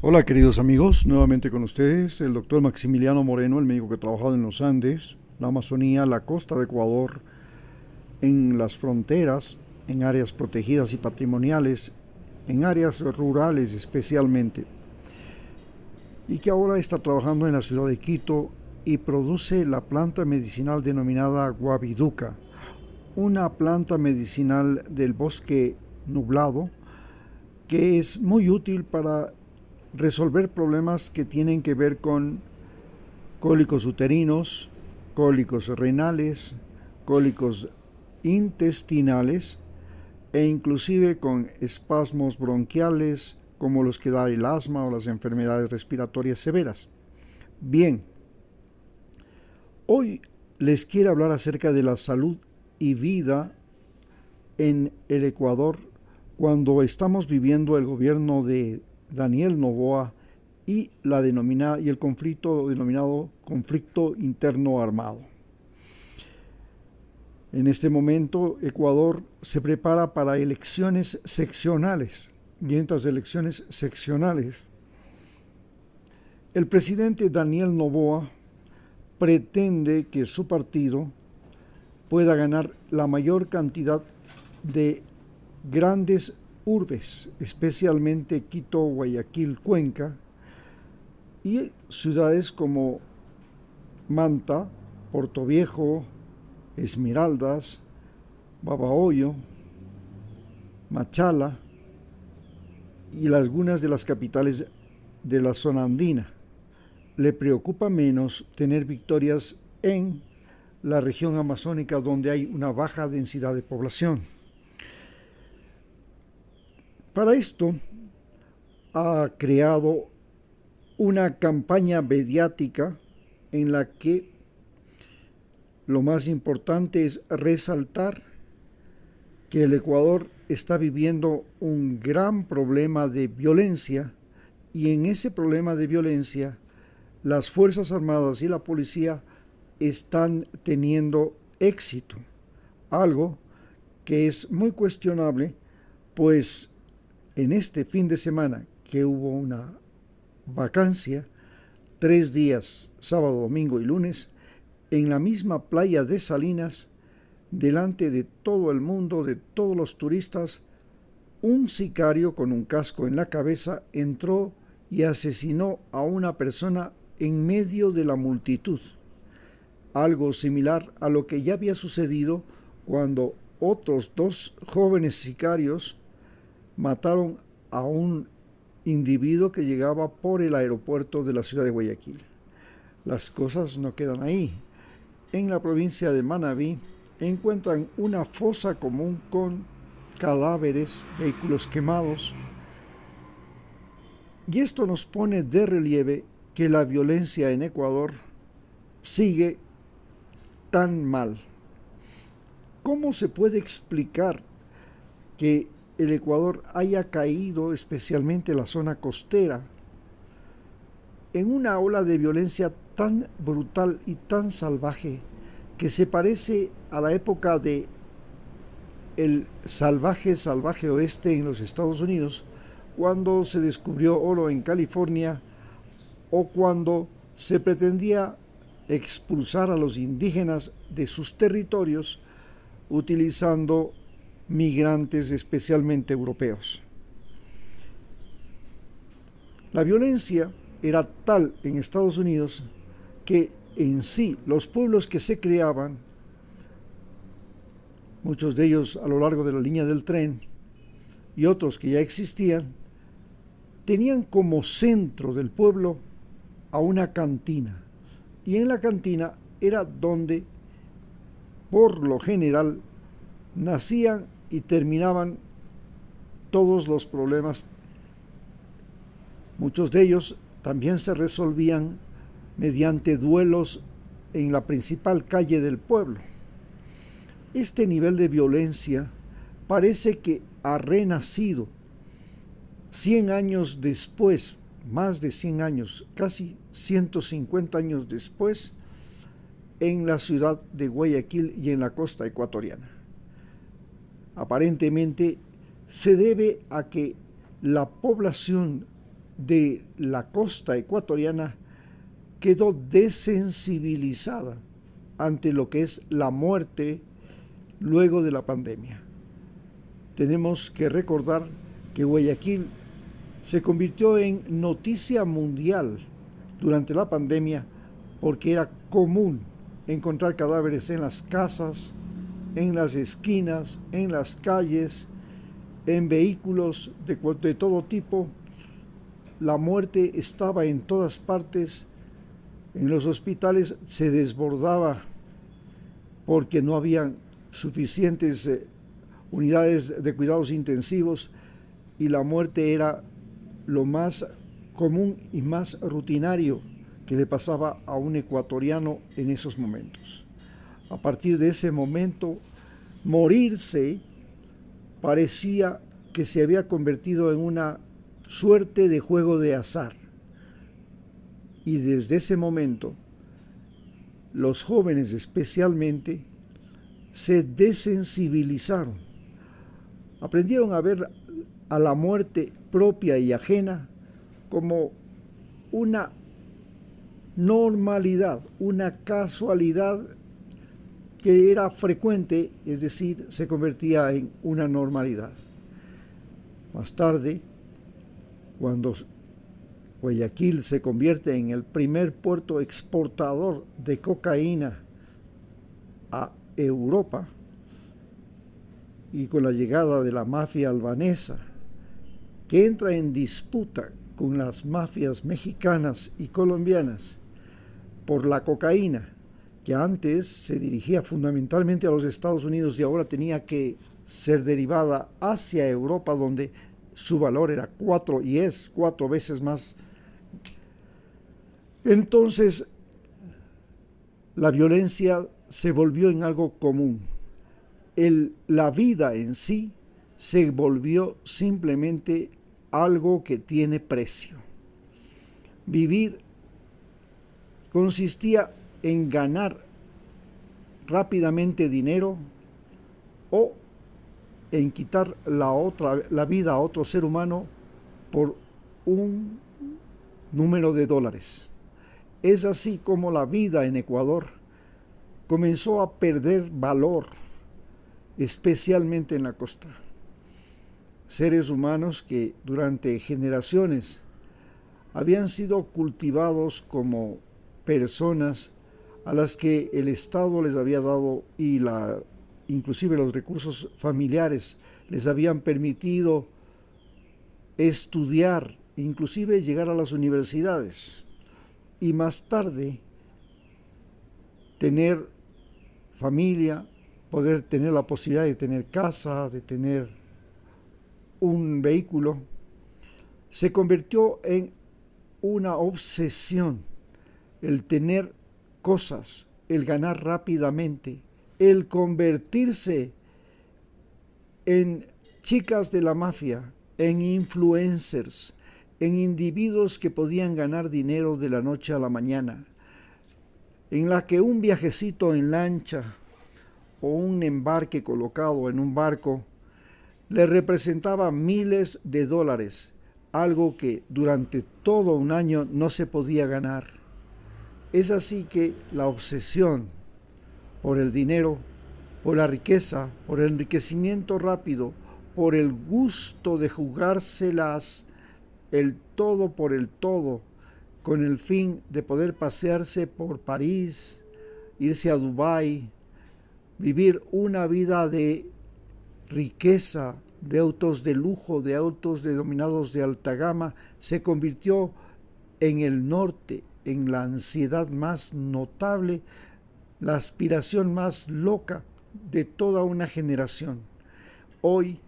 Hola queridos amigos, nuevamente con ustedes el doctor Maximiliano Moreno, el médico que ha trabajado en los Andes, la Amazonía, la costa de Ecuador, en las fronteras, en áreas protegidas y patrimoniales, en áreas rurales especialmente, y que ahora está trabajando en la ciudad de Quito y produce la planta medicinal denominada guabiduca, una planta medicinal del bosque nublado que es muy útil para resolver problemas que tienen que ver con cólicos uterinos, cólicos renales, cólicos intestinales e inclusive con espasmos bronquiales como los que da el asma o las enfermedades respiratorias severas. Bien, hoy les quiero hablar acerca de la salud y vida en el Ecuador cuando estamos viviendo el gobierno de Daniel Noboa y el conflicto denominado conflicto interno armado. En este momento Ecuador se prepara para elecciones seccionales y en estas elecciones seccionales el presidente Daniel Noboa pretende que su partido pueda ganar la mayor cantidad de grandes urbes, especialmente Quito, Guayaquil, Cuenca, y ciudades como Manta, Portoviejo, Esmeraldas, Babahoyo, Machala y algunas de las capitales de la zona andina. Le preocupa menos tener victorias en la región amazónica donde hay una baja densidad de población. Para esto ha creado una campaña mediática en la que lo más importante es resaltar que el Ecuador está viviendo un gran problema de violencia y en ese problema de violencia las Fuerzas Armadas y la policía están teniendo éxito, algo que es muy cuestionable, pues en este fin de semana que hubo una vacancia, 3 días, sábado, domingo y lunes, en la misma playa de Salinas, delante de todo el mundo, de todos los turistas, un sicario con un casco en la cabeza entró y asesinó a una persona en medio de la multitud. Algo similar a lo que ya había sucedido cuando otros 2 jóvenes sicarios mataron a un individuo que llegaba por el aeropuerto de la ciudad de Guayaquil. Las cosas no quedan ahí. En la provincia de Manabí encuentran una fosa común con cadáveres, vehículos quemados, y esto nos pone de relieve que la violencia en Ecuador sigue tan mal. ¿Cómo se puede explicar que el Ecuador haya caído, especialmente la zona costera, en una ola de violencia tan brutal y tan salvaje que se parece a la época de el salvaje oeste en los Estados Unidos, cuando se descubrió oro en California o cuando se pretendía expulsar a los indígenas de sus territorios utilizando migrantes especialmente europeos? La violencia era tal en Estados Unidos que en sí los pueblos que se creaban, muchos de ellos a lo largo de la línea del tren y otros que ya existían, tenían como centro del pueblo a una cantina. Y en la cantina era donde, por lo general, nacían y terminaban todos los problemas. Muchos de ellos también se resolvían mediante duelos en la principal calle del pueblo. Este nivel de violencia parece que ha renacido 100 años después, más de 100 años, casi 150 años después, en la ciudad de Guayaquil y en la costa ecuatoriana. Aparentemente se debe a que la población de la costa ecuatoriana quedó desensibilizada ante lo que es la muerte luego de la pandemia. Tenemos que recordar que Guayaquil se convirtió en noticia mundial durante la pandemia porque era común encontrar cadáveres en las casas, en las esquinas, en las calles, en vehículos de todo tipo. La muerte estaba en todas partes. En los hospitales se desbordaba porque no habían suficientes unidades de cuidados intensivos y la muerte era lo más común y más rutinario que le pasaba a un ecuatoriano en esos momentos. A partir de ese momento, morirse parecía que se había convertido en una suerte de juego de azar. Y desde ese momento, los jóvenes especialmente se desensibilizaron, aprendieron a ver a la muerte propia y ajena como una normalidad, una casualidad que era frecuente, es decir, se convertía en una normalidad. Más tarde, cuando Guayaquil se convierte en el primer puerto exportador de cocaína a Europa, y con la llegada de la mafia albanesa, que entra en disputa con las mafias mexicanas y colombianas por la cocaína, que antes se dirigía fundamentalmente a los Estados Unidos y ahora tenía que ser derivada hacia Europa, donde su valor era 4 veces más. Entonces, la violencia se volvió en algo común. La vida en sí se volvió simplemente algo que tiene precio. Vivir consistía en ganar rápidamente dinero o en quitar la vida a otro ser humano por un número de dólares. Es así como la vida en Ecuador comenzó a perder valor, especialmente en la costa. Seres humanos que durante generaciones habían sido cultivados como personas a las que el Estado les había dado y inclusive los recursos familiares les habían permitido estudiar, inclusive llegar a las universidades y más tarde tener familia, poder tener la posibilidad de tener casa, de tener un vehículo, se convirtió en una obsesión el tener cosas, el ganar rápidamente, el convertirse en chicas de la mafia, en influencers, en individuos que podían ganar dinero de la noche a la mañana, en la que un viajecito en lancha o un embarque colocado en un barco le representaba miles de dólares, algo que durante todo un año no se podía ganar. Es así que la obsesión por el dinero, por la riqueza, por el enriquecimiento rápido, por el gusto de jugárselas el todo por el todo, con el fin de poder pasearse por París, irse a Dubái, vivir una vida de riqueza, de autos de lujo, de autos denominados de alta gama, se convirtió en el norte, en la ansiedad más notable, la aspiración más loca de toda una generación. Hoy